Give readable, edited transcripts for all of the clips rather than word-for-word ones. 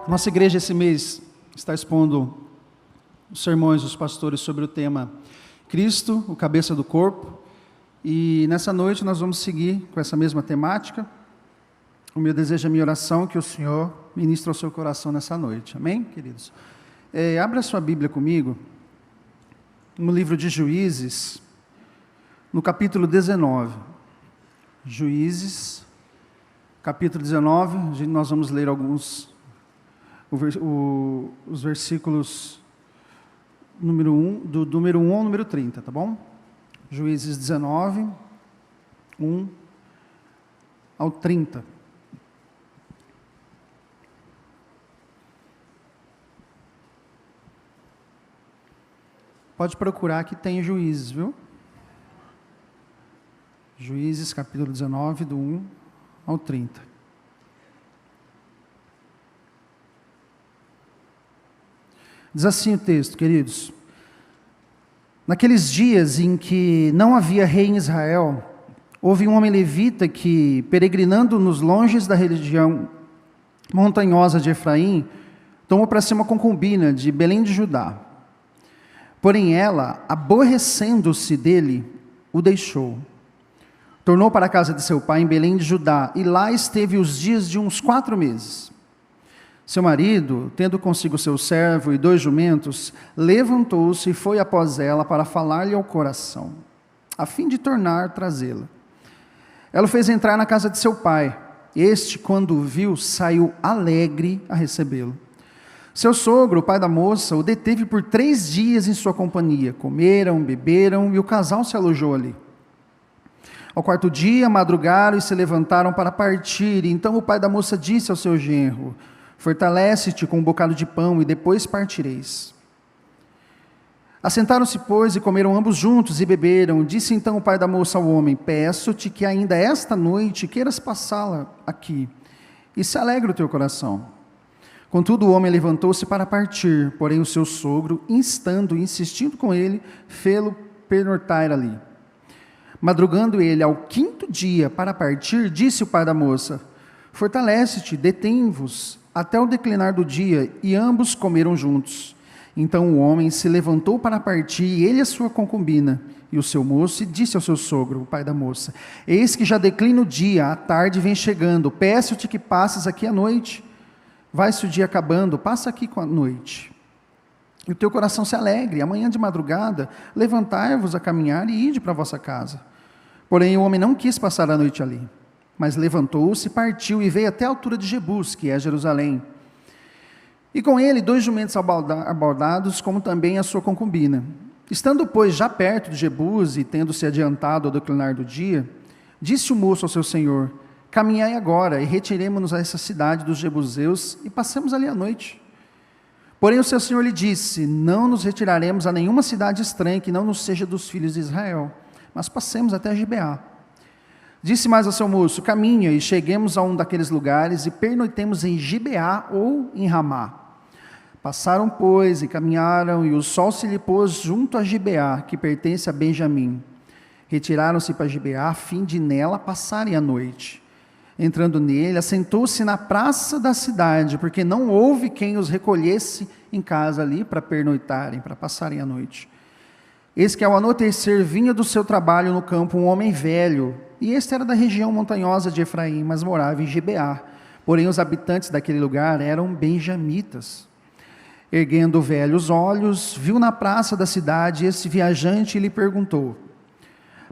Nossa igreja esse mês está expondo os sermões dos pastores sobre o tema Cristo, o cabeça do corpo. E nessa noite nós vamos seguir com essa mesma temática. O meu desejo, a minha oração é que o Senhor ministre ao seu coração nessa noite. Amém, queridos? Abra sua Bíblia comigo, no livro de Juízes, no capítulo 19. Juízes, capítulo 19, nós vamos ler os versículos do número 1 ao número 30, tá bom? Juízes 19, 1 ao 30. Pode procurar que tem Juízes, viu? Juízes, capítulo 19, do 1 ao 30. Diz assim o texto, queridos: naqueles dias em que não havia rei em Israel, houve um homem levita que, peregrinando nos longes da região montanhosa de Efraim, tomou para si uma concubina de Belém de Judá. Porém ela, aborrecendo-se dele, o deixou. Tornou para a casa de seu pai em Belém de Judá, e lá esteve os dias de uns 4 meses. Seu marido, tendo consigo seu servo e 2 jumentos, levantou-se e foi após ela para falar-lhe ao coração, a fim de tornar trazê-la. Ela o fez entrar na casa de seu pai. Este, quando o viu, saiu alegre a recebê-lo. Seu sogro, o pai da moça, o deteve por 3 dias em sua companhia. Comeram, beberam e o casal se alojou ali. Ao 4º dia, madrugaram e se levantaram para partir. E então o pai da moça disse ao seu genro: fortalece-te com um bocado de pão e depois partireis. Assentaram-se, pois, e comeram ambos juntos e beberam. Disse então o pai da moça ao homem: peço-te que ainda esta noite queiras passá-la aqui, e se alegre o teu coração. Contudo o homem levantou-se para partir, porém o seu sogro, instando e insistindo com ele, fê-lo pernoitar ali. Madrugando ele ao 5º dia para partir, disse o pai da moça: fortalece-te, detém-vos até o declinar do dia, e ambos comeram juntos. Então o homem se levantou para partir, e ele e a sua concubina, e o seu moço, e disse ao seu sogro, o pai da moça: eis que já declina o dia, a tarde vem chegando, peço-te que passes aqui a noite. Vai-se o dia acabando, passa aqui com a noite. E o teu coração se alegre, amanhã de madrugada, levantai-vos a caminhar e ide para a vossa casa. Porém o homem não quis passar a noite ali, mas levantou-se, partiu e veio até a altura de Jebus, que é Jerusalém. E com ele 2 jumentos abordados, como também a sua concubina. Estando, pois, já perto de Jebus e tendo se adiantado ao declinar do dia, disse o moço ao seu senhor: caminhai agora e retiremo-nos a essa cidade dos jebuseus e passemos ali a noite. Porém o seu senhor lhe disse: não nos retiraremos a nenhuma cidade estranha que não nos seja dos filhos de Israel, mas passemos até Gibeá. Disse mais ao seu moço: caminha e cheguemos a um daqueles lugares e pernoitemos em Gibeá ou em Ramá. Passaram, pois, e caminharam, e o sol se lhe pôs junto a Gibeá, que pertence a Benjamim. Retiraram-se para Gibeá, a fim de nela passarem a noite. Entrando nele, assentou-se na praça da cidade, porque não houve quem os recolhesse em casa ali para pernoitarem, para passarem a noite. Eis que ao anoitecer vinha do seu trabalho no campo um homem velho, e este era da região montanhosa de Efraim, mas morava em Gibeá. Porém os habitantes daquele lugar eram benjamitas. Erguendo o velho os olhos, viu na praça da cidade esse viajante e lhe perguntou: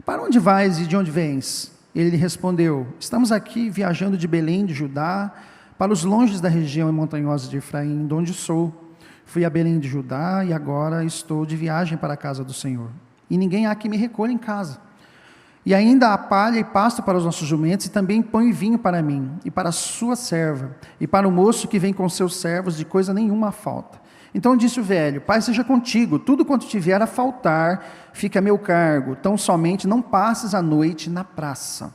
para onde vais e de onde vens? Ele lhe respondeu: estamos aqui viajando de Belém de Judá para os longes da região montanhosa de Efraim, de onde sou. Fui a Belém de Judá e agora estou de viagem para a casa do Senhor. E ninguém há que me recolha em casa. E ainda há palha e pasto para os nossos jumentos, e também pão e vinho para mim, e para a sua serva, e para o moço que vem com seus servos, de coisa nenhuma falta. Então disse o velho: Pai seja contigo, tudo quanto tiver a faltar, fica a meu cargo, tão somente não passes a noite na praça.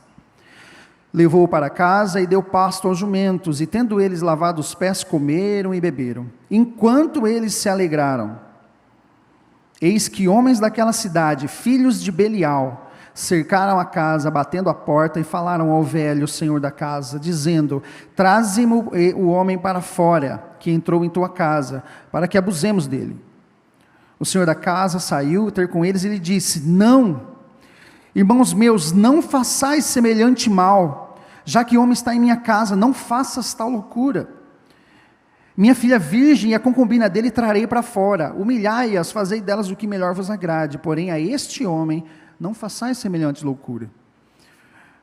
Levou-o para casa e deu pasto aos jumentos, e tendo eles lavado os pés, comeram e beberam. Enquanto eles se alegraram, eis que homens daquela cidade, filhos de Belial, cercaram a casa, batendo a porta, e falaram ao velho, senhor da casa, dizendo: Traze-me o homem para fora, que entrou em tua casa, para que abusemos dele. O senhor da casa saiu ter com eles e lhe disse: não, irmãos meus, não façais semelhante mal, já que o homem está em minha casa, não faças tal loucura. Minha filha virgem e a concubina dele trarei para fora, humilhai-as, fazei delas o que melhor vos agrade, porém a este homem não façais semelhante loucura.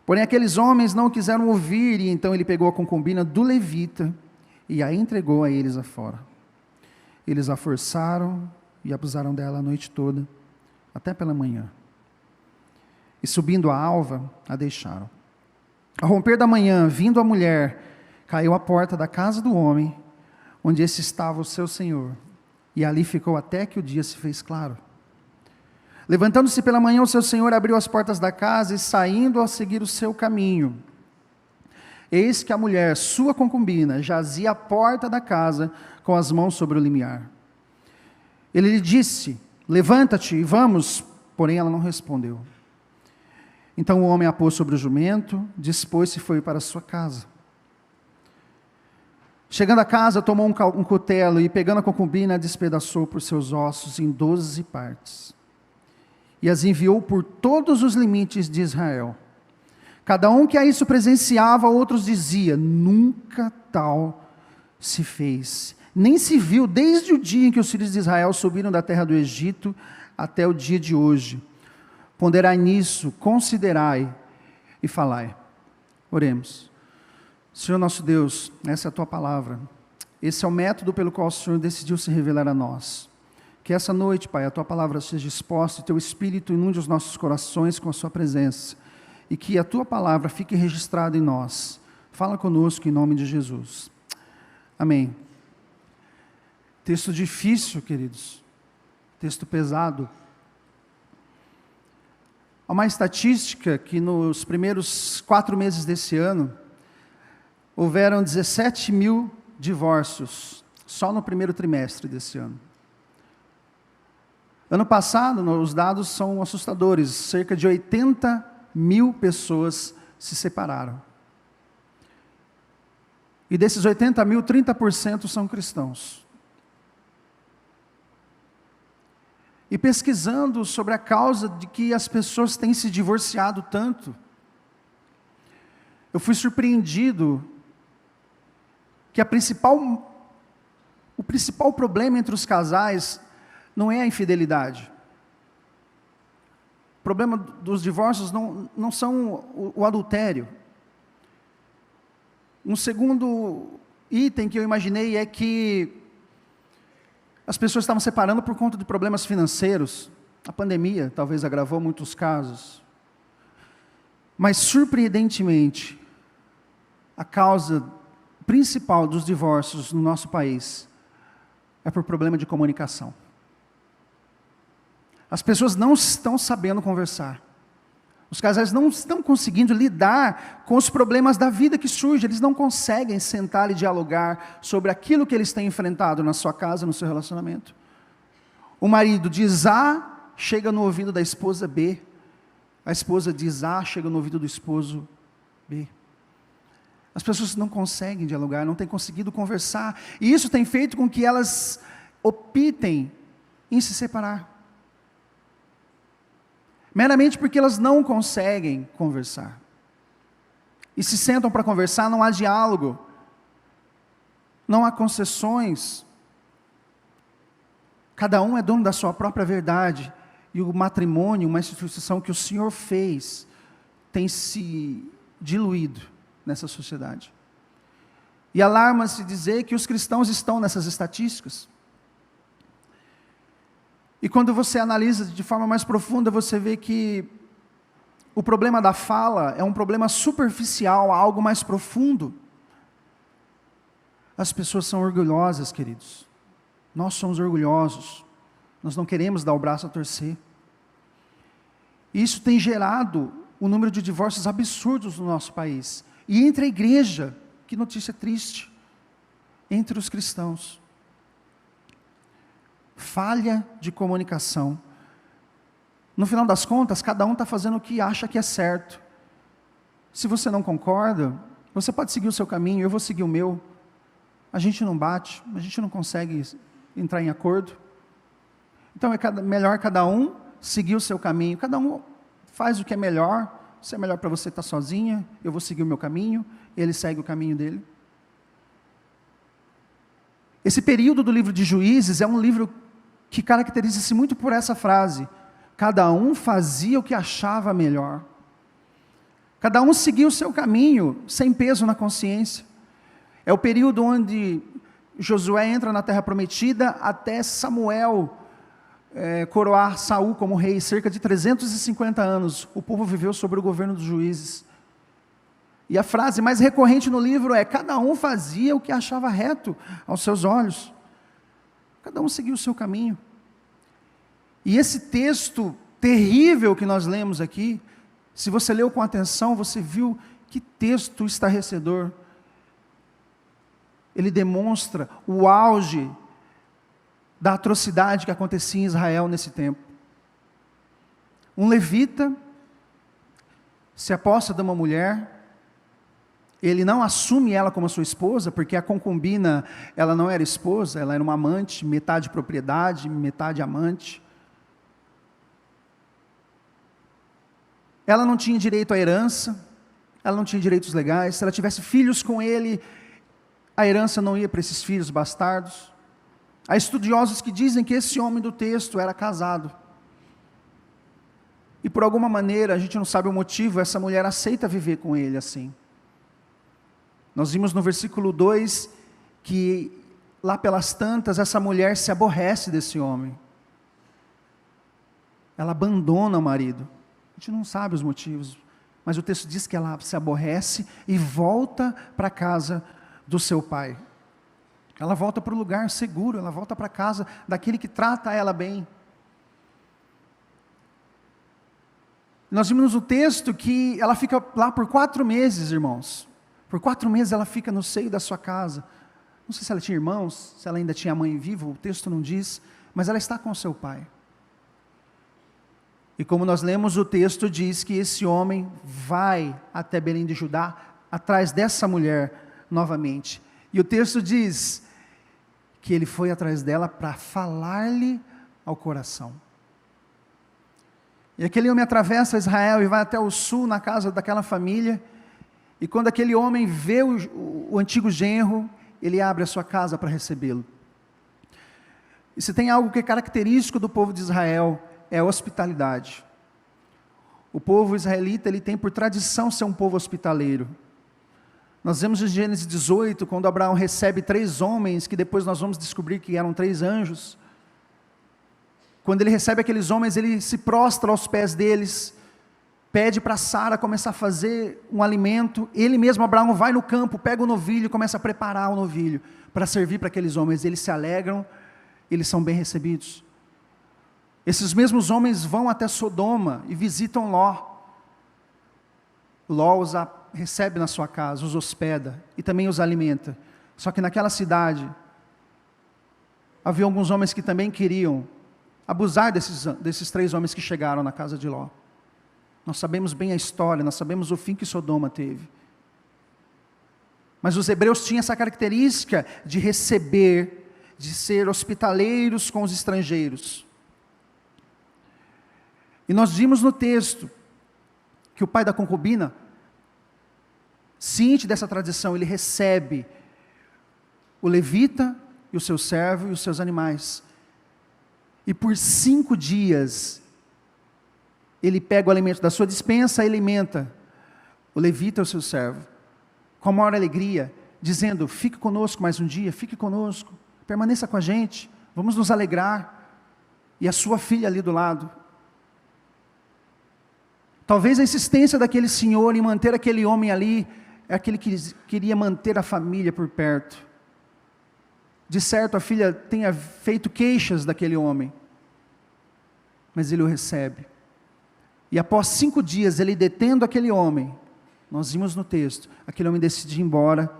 Porém aqueles homens não quiseram ouvir, e então ele pegou a concubina do levita, e a entregou a eles afora. Eles a forçaram e abusaram dela a noite toda, até pela manhã. E subindo a alva, a deixaram. Ao romper da manhã, vindo a mulher, caiu à porta da casa do homem, onde esse estava o seu senhor, e ali ficou até que o dia se fez claro. Levantando-se pela manhã, o seu senhor abriu as portas da casa e saindo a seguir o seu caminho. Eis que a mulher, sua concubina, jazia à porta da casa com as mãos sobre o limiar. Ele lhe disse: levanta-te e vamos, porém ela não respondeu. Então o homem a pôs sobre o jumento, dispôs-se e foi para sua casa. Chegando a casa, tomou um cutelo e pegando a concubina, a despedaçou por seus ossos em 12 partes. E as enviou por todos os limites de Israel. Cada um que a isso presenciava, outros dizia: nunca tal se fez, nem se viu desde o dia em que os filhos de Israel subiram da terra do Egito até o dia de hoje. Ponderai nisso, considerai e falai. Oremos. Senhor nosso Deus, essa é a tua palavra, esse é o método pelo qual o Senhor decidiu se revelar a nós. Que essa noite, Pai, a tua palavra seja exposta e teu Espírito inunde os nossos corações com a sua presença, e que a tua palavra fique registrada em nós. Fala conosco em nome de Jesus. Amém. Texto difícil, queridos, texto pesado. Há uma estatística que nos primeiros 4 meses desse ano, houveram 17 mil divórcios, só no primeiro trimestre desse ano. Ano passado, os dados são assustadores, cerca de 80 mil pessoas se separaram. E desses 80 mil, 30% são cristãos. E pesquisando sobre a causa de que as pessoas têm se divorciado tanto, eu fui surpreendido que o principal problema entre os casais não é a infidelidade. O problema dos divórcios não são o adultério. Um segundo item que eu imaginei é que as pessoas estavam separando por conta de problemas financeiros. A pandemia talvez agravou muitos casos. Mas, surpreendentemente, a causa principal dos divórcios no nosso país é por problema de comunicação. As pessoas não estão sabendo conversar. Os casais não estão conseguindo lidar com os problemas da vida que surgem. Eles não conseguem sentar e dialogar sobre aquilo que eles têm enfrentado na sua casa, no seu relacionamento. O marido diz A, chega no ouvido da esposa B. A esposa diz A, chega no ouvido do esposo B. As pessoas não conseguem dialogar, não têm conseguido conversar. E isso tem feito com que elas optem em se separar. Meramente porque elas não conseguem conversar. E se sentam para conversar, não há diálogo. Não há concessões. Cada um é dono da sua própria verdade. E o matrimônio, uma instituição que o Senhor fez, tem se diluído nessa sociedade. E alarma-se dizer que os cristãos estão nessas estatísticas. E quando você analisa de forma mais profunda, você vê que o problema da fala é um problema superficial, algo mais profundo. As pessoas são orgulhosas, queridos. Nós somos orgulhosos. Nós não queremos dar o braço a torcer. Isso tem gerado um número de divórcios absurdos no nosso país. E entre a igreja, que notícia triste, entre os cristãos. Falha de comunicação. No final das contas, cada um está fazendo o que acha que é certo. Se você não concorda, você pode seguir o seu caminho, eu vou seguir o meu. a gente não bate, a gente não consegue entrar em acordo. Então é melhor cada um seguir o seu caminho, cada um faz o que é melhor. Se é melhor para você estar sozinha, eu vou seguir o meu caminho, ele segue o caminho dele. Esse período do livro de Juízes é um livro que caracteriza-se muito por essa frase: cada um fazia o que achava melhor. Cada um seguia o seu caminho, sem peso na consciência. É o período onde Josué entra na terra prometida, até Samuel coroar Saul como rei. Cerca de 350 anos, o povo viveu sob o governo dos juízes. E a frase mais recorrente no livro é: cada um fazia o que achava reto aos seus olhos. Cada um seguia o seu caminho. E esse texto terrível que nós lemos aqui, se você leu com atenção, você viu que texto estarrecedor. Ele demonstra o auge da atrocidade que acontecia em Israel nesse tempo. Um levita se aposta de uma mulher, ele não assume ela como sua esposa, porque a concubina, ela não era esposa, ela era uma amante, metade propriedade, metade amante. Ela não tinha direito à herança, ela não tinha direitos legais. Se ela tivesse filhos com ele, a herança não ia para esses filhos bastardos. Há estudiosos que dizem que esse homem do texto era casado. E por alguma maneira, a gente não sabe o motivo, essa mulher aceita viver com ele assim. Nós vimos no versículo 2, que lá pelas tantas, essa mulher se aborrece desse homem. Ela abandona o marido. A gente não sabe os motivos, mas o texto diz que ela se aborrece e volta para a casa do seu pai. Ela volta para o lugar seguro, ela volta para a casa daquele que trata ela bem. Nós vimos no texto que ela fica lá por 4 meses, irmãos. Por 4 meses ela fica no seio da sua casa. Não sei se ela tinha irmãos, se ela ainda tinha mãe viva, o texto não diz, mas ela está com seu pai. E como nós lemos, o texto diz que esse homem vai até Belém de Judá, atrás dessa mulher novamente. E o texto diz que ele foi atrás dela para falar-lhe ao coração. E aquele homem atravessa Israel e vai até o sul, na casa daquela família. E quando aquele homem vê o antigo genro, ele abre a sua casa para recebê-lo. E se tem algo que é característico do povo de Israel, é a hospitalidade. O povo israelita, ele tem por tradição ser um povo hospitaleiro. Nós vemos em Gênesis 18, quando Abraão recebe 3 homens, que depois nós vamos descobrir que eram 3 anjos. Quando ele recebe aqueles homens, ele se prostra aos pés deles, pede para Sara começar a fazer um alimento. Ele mesmo, Abraão, vai no campo, pega o novilho e começa a preparar o novilho para servir para aqueles homens. Eles se alegram, eles são bem recebidos. Esses mesmos homens vão até Sodoma e visitam Ló. Ló os recebe na sua casa, os hospeda e também os alimenta. Só que naquela cidade, havia alguns homens que também queriam abusar desses 3 homens que chegaram na casa de Ló. Nós sabemos bem a história, nós sabemos o fim que Sodoma teve. Mas os hebreus tinham essa característica de receber, de ser hospitaleiros com os estrangeiros. E nós vimos no texto que o pai da concubina, ciente dessa tradição, ele recebe o levita e o seu servo e os seus animais. E por 5 dias, ele pega o alimento da sua despensa e alimenta o levita e o seu servo, com a maior alegria, dizendo: fique conosco mais um dia, fique conosco, permaneça com a gente, vamos nos alegrar. E a sua filha ali do lado. Talvez a insistência daquele senhor em manter aquele homem ali, é aquele que queria manter a família por perto. De certo, a filha tenha feito queixas daquele homem, mas ele o recebe. E após 5 dias, ele detendo aquele homem, nós vimos no texto, aquele homem decide ir embora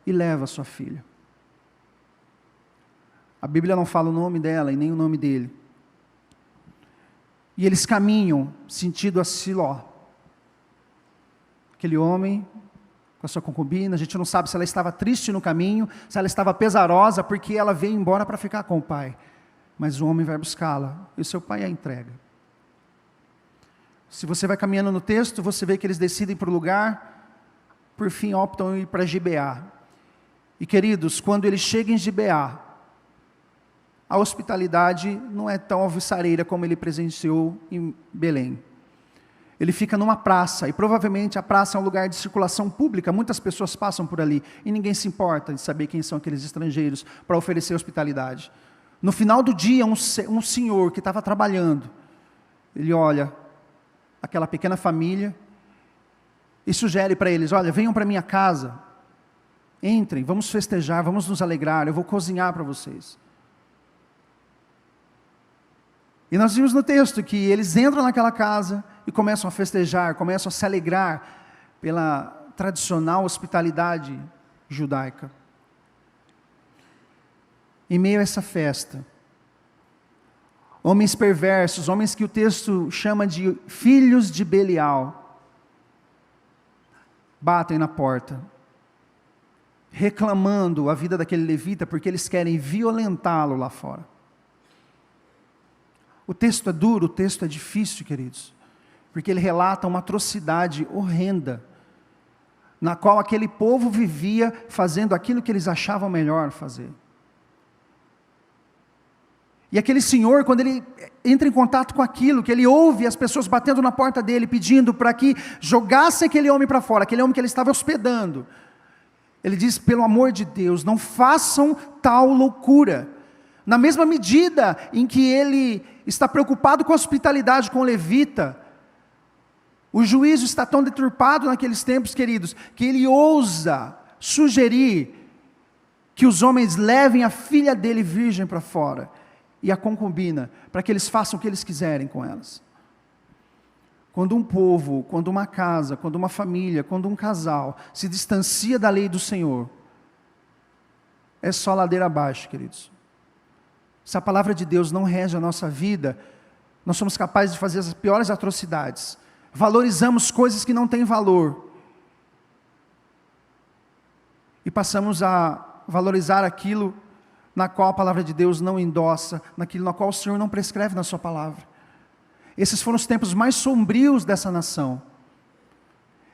e leva a sua filha. A Bíblia não fala o nome dela e nem o nome dele. E eles caminham sentido a Siló. Aquele homem com a sua concubina, a gente não sabe se ela estava triste no caminho, se ela estava pesarosa, porque ela veio embora para ficar com o pai. Mas o homem vai buscá-la, e o seu pai a entrega. Se você vai caminhando no texto, você vê que eles decidem por lugar, por fim optam em ir para Gibeá. E queridos, quando eles chegam em Gibeá, a hospitalidade não é tão alvissareira como ele presenciou em Belém. Ele fica numa praça, e provavelmente a praça é um lugar de circulação pública, muitas pessoas passam por ali, e ninguém se importa de saber quem são aqueles estrangeiros para oferecer hospitalidade. No final do dia, um senhor que estava trabalhando, ele olha aquela pequena família, e sugere para eles, olha, venham para minha casa, entrem, vamos festejar, vamos nos alegrar, eu vou cozinhar para vocês. E nós vimos no texto que eles entram naquela casa e começam a festejar, começam a se alegrar pela tradicional hospitalidade judaica. Em meio a essa festa, homens perversos, homens que o texto chama de filhos de Belial, batem na porta, reclamando a vida daquele levita, porque eles querem violentá-lo lá fora. O texto é duro, o texto é difícil, queridos, porque ele relata uma atrocidade horrenda, na qual aquele povo vivia fazendo aquilo que eles achavam melhor fazer. E aquele senhor, quando ele entra em contato com aquilo, que ele ouve as pessoas batendo na porta dele, pedindo para que jogasse aquele homem para fora, aquele homem que ele estava hospedando, ele diz, pelo amor de Deus, não façam tal loucura. Na mesma medida em que ele está preocupado com a hospitalidade com o levita, o juízo está tão deturpado naqueles tempos, queridos, que ele ousa sugerir que os homens levem a filha dele virgem para fora, e a concubina, para que eles façam o que eles quiserem com elas. Quando um povo, quando uma casa, quando uma família, quando um casal se distancia da lei do Senhor, é só ladeira abaixo, queridos. Se a palavra de Deus não rege a nossa vida, nós somos capazes de fazer as piores atrocidades. Valorizamos coisas que não têm valor. E passamos a valorizar aquilo na qual a palavra de Deus não endossa, naquilo na qual o Senhor não prescreve na sua palavra. Esses foram os tempos mais sombrios dessa nação.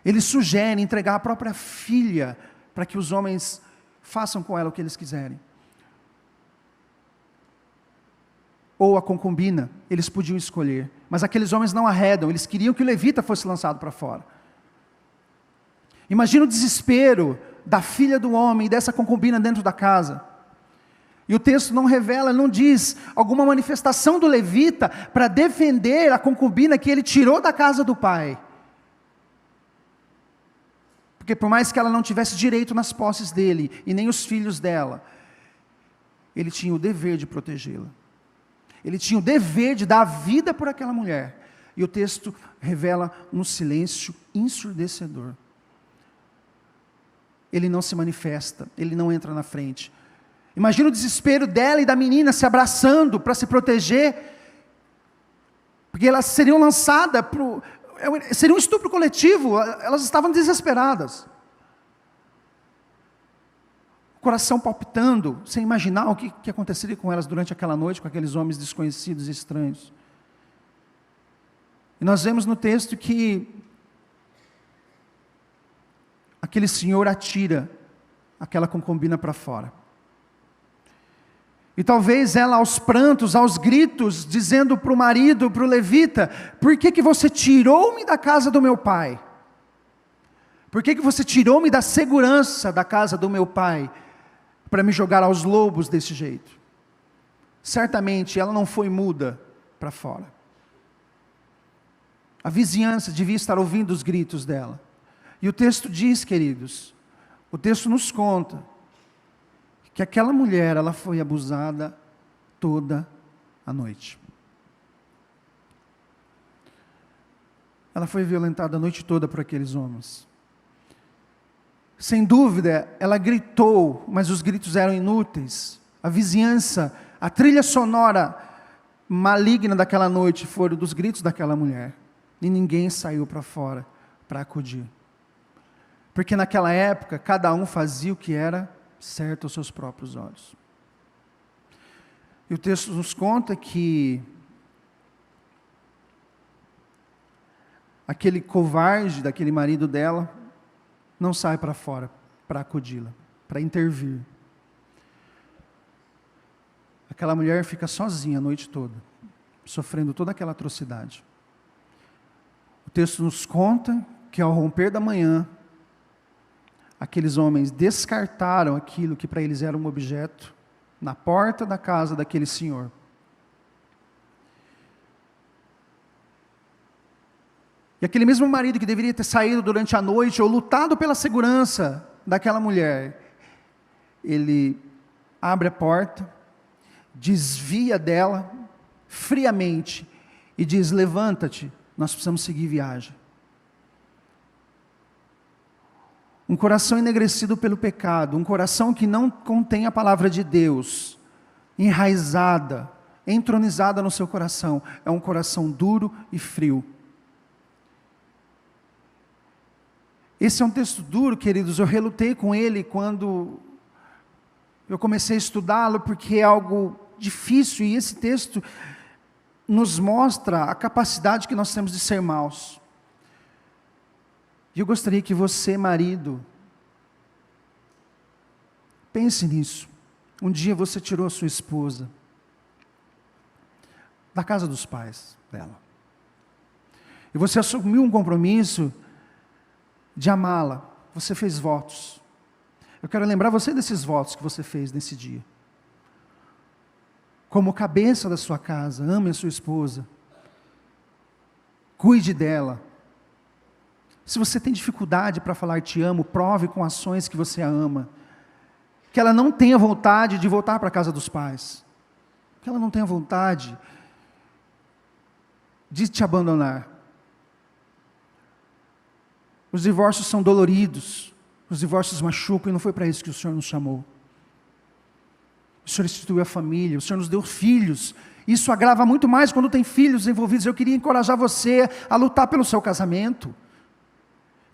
Eles sugerem entregar a própria filha, para que os homens façam com ela o que eles quiserem. Ou a concubina, eles podiam escolher. Mas aqueles homens não arredam, eles queriam que o levita fosse lançado para fora. Imagina o desespero da filha do homem e dessa concubina dentro da casa. E o texto não revela, não diz alguma manifestação do levita para defender a concubina que ele tirou da casa do pai. Porque por mais que ela não tivesse direito nas posses dele, e nem os filhos dela, ele tinha o dever de protegê-la. Ele tinha o dever de dar a vida por aquela mulher. E o texto revela um silêncio ensurdecedor. Ele não se manifesta, ele não entra na frente. Imagina o desespero dela e da menina se abraçando para se proteger, porque elas seriam lançadas, seria um estupro coletivo, elas estavam desesperadas. O coração palpitando, sem imaginar o que aconteceria com elas durante aquela noite, com aqueles homens desconhecidos e estranhos. E nós vemos no texto que aquele senhor atira aquela concubina para fora. E talvez ela aos prantos, aos gritos, dizendo para o marido, para o levita, por que você tirou-me da casa do meu pai? Por que você tirou-me da segurança da casa do meu pai, para me jogar aos lobos desse jeito? Certamente ela não foi muda para fora. A vizinhança devia estar ouvindo os gritos dela. E o texto diz, queridos, o texto nos conta, que aquela mulher, ela foi abusada toda a noite. Ela foi violentada a noite toda por aqueles homens. Sem dúvida, ela gritou, mas os gritos eram inúteis. A vizinhança, a trilha sonora maligna daquela noite foram dos gritos daquela mulher. E ninguém saiu para fora para acudir. Porque naquela época, cada um fazia o que era certo aos seus próprios olhos. E o texto nos conta que aquele covarde daquele marido dela não sai para fora para acudi-la, para intervir. Aquela mulher fica sozinha a noite toda, sofrendo toda aquela atrocidade. O texto nos conta que ao romper da manhã, aqueles homens descartaram aquilo que para eles era um objeto, na porta da casa daquele senhor. E aquele mesmo marido que deveria ter saído durante a noite, ou lutado pela segurança daquela mulher, ele abre a porta, desvia dela, friamente, e diz: levanta-te, nós precisamos seguir viagem. Um coração enegrecido pelo pecado, um coração que não contém a palavra de Deus, enraizada, entronizada no seu coração, é um coração duro e frio. Esse é um texto duro, queridos, eu relutei com ele quando eu comecei a estudá-lo, porque é algo difícil, e esse texto nos mostra a capacidade que nós temos de ser maus. E eu gostaria que você, marido, pense nisso. Um dia você tirou a sua esposa da casa dos pais dela, e você assumiu um compromisso de amá-la. Você fez votos. Eu quero lembrar você desses votos que você fez nesse dia. Como cabeça da sua casa, ame a sua esposa, cuide dela. Se você tem dificuldade para falar te amo, prove com ações que você a ama. Que ela não tenha vontade de voltar para a casa dos pais. Que ela não tenha vontade de te abandonar. Os divórcios são doloridos, os divórcios machucam, e não foi para isso que o Senhor nos chamou. O Senhor instituiu a família, o Senhor nos deu filhos. Isso agrava muito mais quando tem filhos envolvidos. Eu queria encorajar você a lutar pelo seu casamento.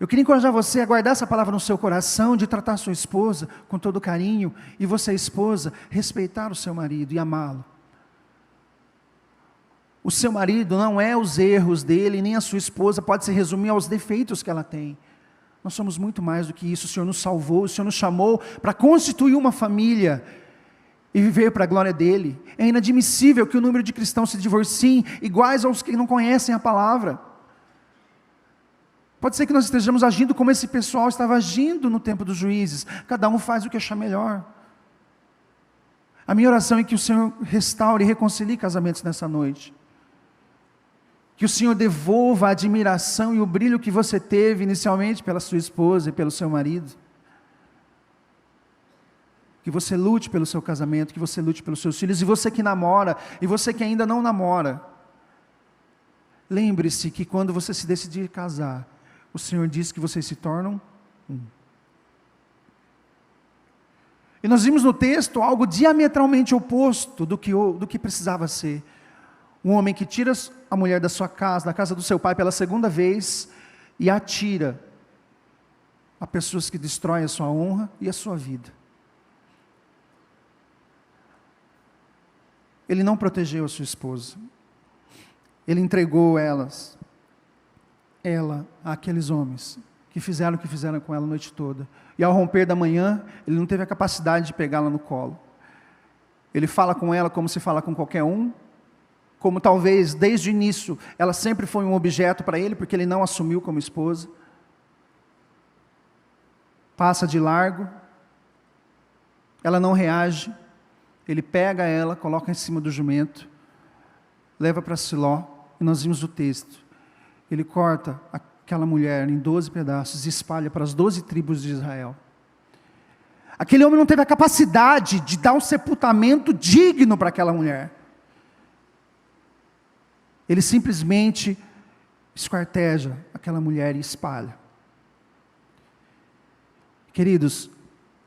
Eu queria encorajar você a guardar essa palavra no seu coração, de tratar a sua esposa com todo carinho, e você, esposa, respeitar o seu marido e amá-lo. O seu marido não é os erros dele, nem a sua esposa pode se resumir aos defeitos que ela tem. Nós somos muito mais do que isso. O Senhor nos salvou, o Senhor nos chamou para constituir uma família e viver para a glória dele. É inadmissível que o número de cristãos se divorciem iguais aos que não conhecem a palavra. Pode ser que nós estejamos agindo como esse pessoal estava agindo no tempo dos juízes. Cada um faz o que achar melhor. A minha oração é que o Senhor restaure e reconcilie casamentos nessa noite. Que o Senhor devolva a admiração e o brilho que você teve inicialmente pela sua esposa e pelo seu marido. Que você lute pelo seu casamento, que você lute pelos seus filhos. E você que namora, e você que ainda não namora, lembre-se que quando você se decidir casar, o Senhor diz que vocês se tornam um. E nós vimos no texto algo diametralmente oposto do que precisava ser. Um homem que tira a mulher da sua casa, da casa do seu pai pela segunda vez, e a atira a pessoas que destroem a sua honra e a sua vida. Ele não protegeu a sua esposa. Ele entregou ela àqueles homens que fizeram o que fizeram com ela a noite toda. E ao romper da manhã, ele não teve a capacidade de pegá-la no colo. Ele fala com ela como se fala com qualquer um, como talvez desde o início ela sempre foi um objeto para ele, porque ele não assumiu como esposa. Passa de largo, ela não reage, ele pega ela, coloca em cima do jumento, leva para Siló, e nós vimos o texto. Ele corta aquela mulher em 12 pedaços e espalha para as 12 tribos de Israel. Aquele homem não teve a capacidade de dar um sepultamento digno para aquela mulher. Ele simplesmente esquarteja aquela mulher e espalha. Queridos,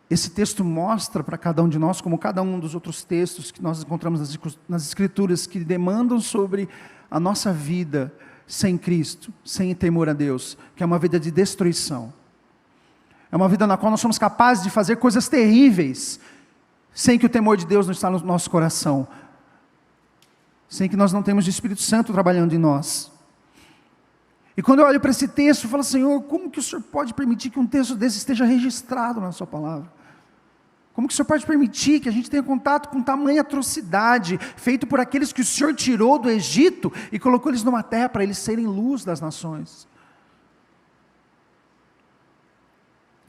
esse texto mostra para cada um de nós, como cada um dos outros textos que nós encontramos nas Escrituras, que demandam sobre a nossa vida sem Cristo, sem temor a Deus, que é uma vida de destruição. É uma vida na qual nós somos capazes de fazer coisas terríveis, sem que o temor de Deus não está no nosso coração, sem que nós não temos o Espírito Santo trabalhando em nós. E quando eu olho para esse texto, eu falo, Senhor, como que o Senhor pode permitir que um texto desse esteja registrado na sua palavra? Como que o Senhor pode permitir que a gente tenha contato com tamanha atrocidade, feito por aqueles que o Senhor tirou do Egito e colocou eles numa terra para eles serem luz das nações?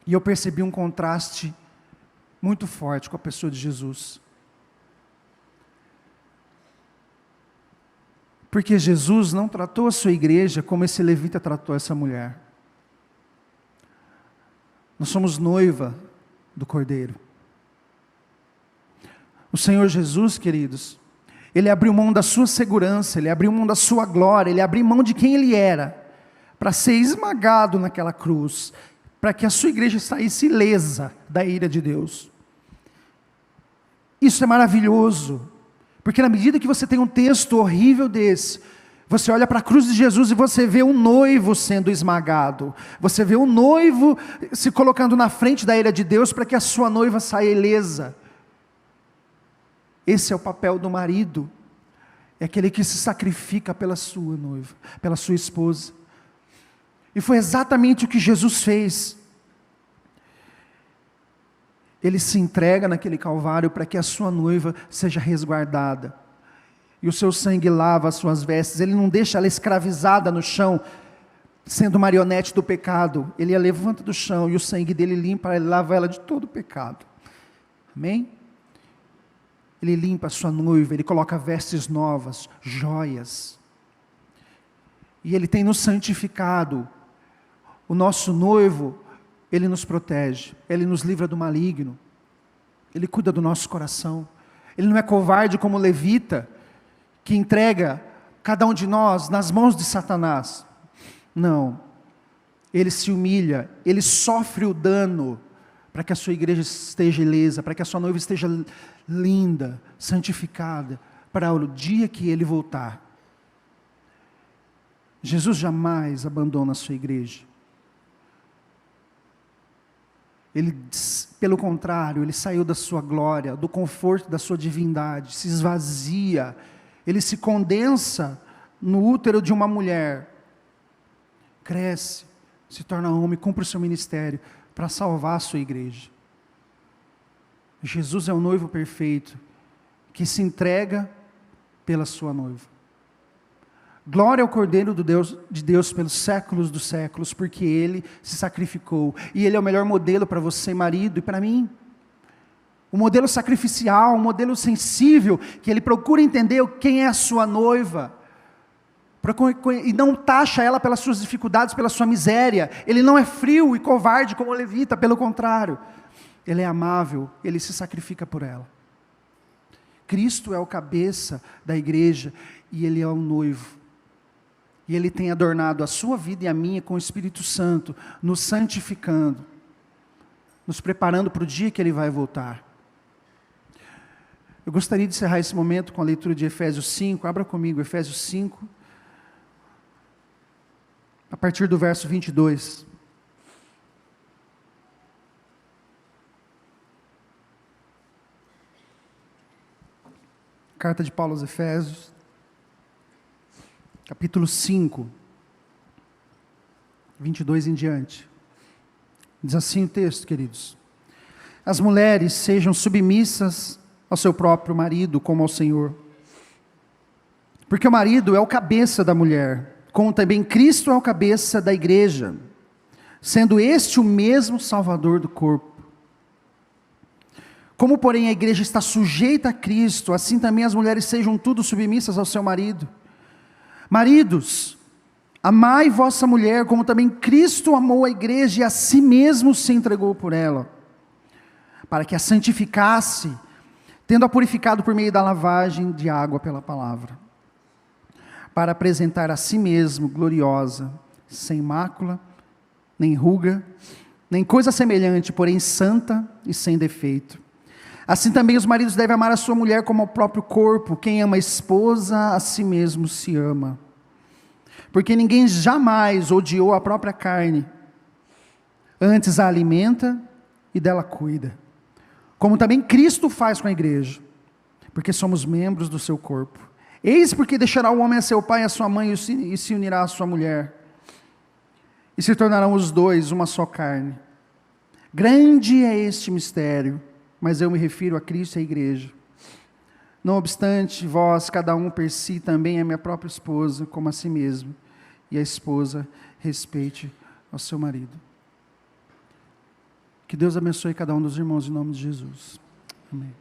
E eu percebi um contraste muito forte com a pessoa de Jesus. Porque Jesus não tratou a sua igreja como esse levita tratou essa mulher. Nós somos noiva do Cordeiro. O Senhor Jesus, queridos, Ele abriu mão da sua segurança, Ele abriu mão da sua glória, Ele abriu mão de quem Ele era, para ser esmagado naquela cruz, para que a sua igreja saísse ilesa da ira de Deus. Isso é maravilhoso, porque na medida que você tem um texto horrível desse, você olha para a cruz de Jesus e você vê um noivo sendo esmagado, você vê um noivo se colocando na frente da ira de Deus, para que a sua noiva saia ilesa. Esse é o papel do marido, é aquele que se sacrifica pela sua noiva, pela sua esposa. E foi exatamente o que Jesus fez. Ele se entrega naquele Calvário para que a sua noiva seja resguardada. E o seu sangue lava as suas vestes, Ele não deixa ela escravizada no chão, sendo marionete do pecado. Ele a levanta do chão e o sangue dele limpa, Ele lava ela de todo o pecado. Amém? Ele limpa a sua noiva, Ele coloca vestes novas, joias. E Ele tem nos santificado. O nosso noivo, Ele nos protege, Ele nos livra do maligno, Ele cuida do nosso coração. Ele não é covarde como o levita, que entrega cada um de nós nas mãos de Satanás. Não, Ele se humilha, Ele sofre o dano, para que a sua igreja esteja ilesa, para que a sua noiva esteja linda, santificada, para o dia que Ele voltar. Jesus jamais abandona a sua igreja. Ele, pelo contrário, Ele saiu da sua glória, do conforto da sua divindade, se esvazia, Ele se condensa no útero de uma mulher, cresce, se torna homem, cumpre o seu ministério, para salvar a sua igreja. Jesus é o noivo perfeito, que se entrega pela sua noiva. Glória ao Cordeiro de Deus pelos séculos dos séculos, porque Ele se sacrificou, e Ele é o melhor modelo para você, marido, e para mim. Um modelo sacrificial, um modelo sensível, que Ele procura entender quem é a sua noiva, e não taxa ela pelas suas dificuldades, pela sua miséria. Ele não é frio e covarde como o levita, pelo contrário, Ele é amável, Ele se sacrifica por ela. Cristo é o cabeça da igreja, e Ele é o noivo, e Ele tem adornado a sua vida e a minha com o Espírito Santo, nos santificando, nos preparando para o dia que Ele vai voltar. Eu gostaria de encerrar esse momento com a leitura de Efésios 5, abra comigo Efésios 5, a partir do verso 22. Carta de Paulo aos Efésios, capítulo 5, 22 em diante. Diz assim o texto, queridos: as mulheres sejam submissas ao seu próprio marido, como ao Senhor. Porque o marido é o cabeça da mulher, como também Cristo é o cabeça da igreja, sendo este o mesmo Salvador do corpo. Como, porém, a igreja está sujeita a Cristo, assim também as mulheres sejam tudo submissas ao seu marido. Maridos, amai vossa mulher, como também Cristo amou a igreja e a si mesmo se entregou por ela, para que a santificasse, tendo-a purificado por meio da lavagem de água pela palavra, para apresentar a si mesmo gloriosa, sem mácula, nem ruga, nem coisa semelhante, porém santa e sem defeito. Assim também os maridos devem amar a sua mulher como ao próprio corpo. Quem ama a esposa, a si mesmo se ama. Porque ninguém jamais odiou a própria carne, Antes a alimenta e dela cuida. Como também Cristo faz com a igreja, porque somos membros do seu corpo. Eis porque deixará o homem a seu pai e a sua mãe e se unirá à sua mulher. E se tornarão os dois uma só carne. Grande é este mistério, mas eu me refiro a Cristo e à igreja. Não obstante, vós, cada um per si, também é minha própria esposa, como a si mesmo. E a esposa respeite ao seu marido. Que Deus abençoe cada um dos irmãos em nome de Jesus. Amém.